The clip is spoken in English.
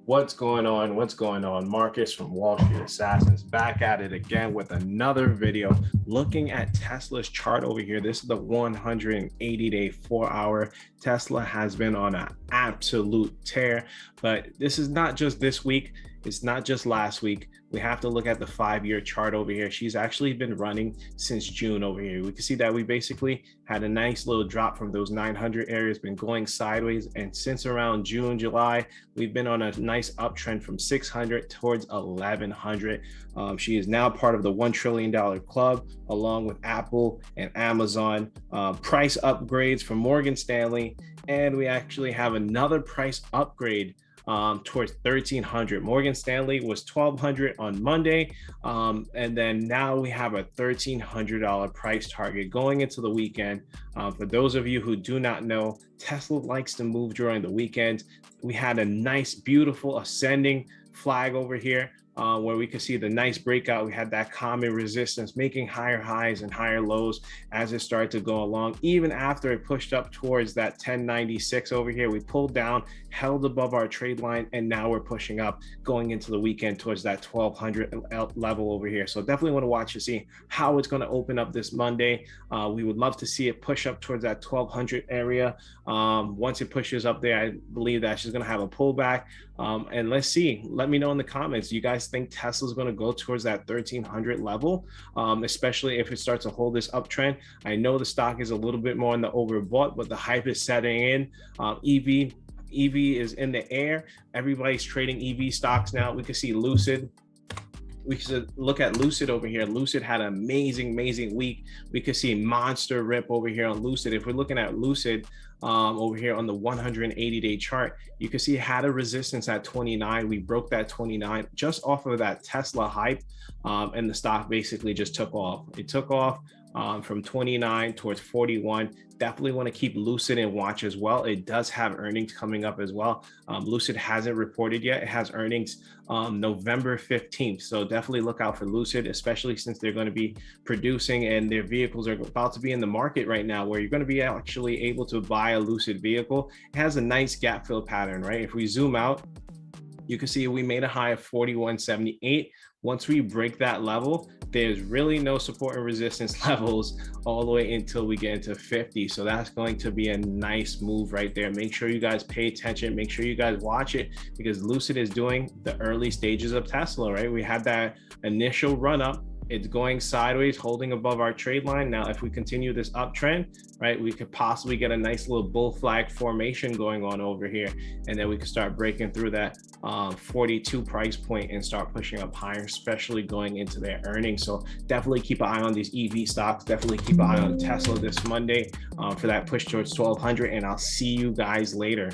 What's going on? What's going on? Marcus from Wall Street Assassins back at it again with another video looking at Tesla's chart over here. This is the 180-day 4-hour. Tesla has been on an absolute tear, but this is not just this week. It's not just last week. We have to look at the 5-year chart over here. She's actually been running since June over here. We can see that we basically had a nice little drop from those 900 areas, been going sideways. And since around June, July, we've been on a nice uptrend from 600 towards 1100. She is now part of the $1 trillion club, along with Apple and Amazon. Price upgrades from Morgan Stanley. And we actually have another price upgrade towards 1300. Morgan Stanley was 1200 on Monday, and then now we have a $1300 price target going into the weekend. For those of you who do not know, Tesla likes to move during the weekend. We had a nice, beautiful ascending flag over here, where we could see the nice breakout. We had that common resistance making higher highs and higher lows as it started to go along. Even after it pushed up towards that 1096 over here, we pulled down, held above our trade line, and now we're pushing up going into the weekend towards that 1200 level over here. So definitely want to watch to see how it's going to open up this Monday. We would love to see it push up towards that 1200 area. Once it pushes up there, I believe that she's going to have a pullback. And let's see, let me know in the comments, do you guys think Tesla's going to go towards that 1300 level, especially if it starts to hold this uptrend? I know the stock is a little bit more on the overbought, but the hype is setting in. EV is in the air. Everybody's trading EV stocks now. We can see Lucid. We should look at Lucid over here. Lucid had an amazing week. We could see monster rip over here on Lucid. If we're looking at Lucid over here on the 180-day chart, you can see it had a resistance at 29. We broke that 29 just off of that Tesla hype, and the stock basically just took off. It took off from 29 towards 41. Definitely want to keep Lucid in watch as well. It does have earnings coming up as well. Lucid hasn't reported yet. It has earnings November 15th. So definitely look out for Lucid, especially since they're going to be producing and their vehicles are about to be in the market right now, where you're going to be actually able to buy a Lucid vehicle. It has a nice gap fill pattern, right? If we zoom out, you can see we made a high of 41.78. Once we break that level, there's really no support and resistance levels all the way until we get into 50. So that's going to be a nice move right there. Make sure you guys pay attention. Make sure you guys watch it, because Lucid is doing the early stages of Tesla, right? We had that initial run up. It's going sideways, holding above our trade line. Now, if we continue this uptrend, right, we could possibly get a nice little bull flag formation going on over here. And then we could start breaking through that 42 price point and start pushing up higher, especially going into their earnings. So definitely keep an eye on these EV stocks. Definitely keep an eye on Tesla this Monday for that push towards 1200. And I'll see you guys later.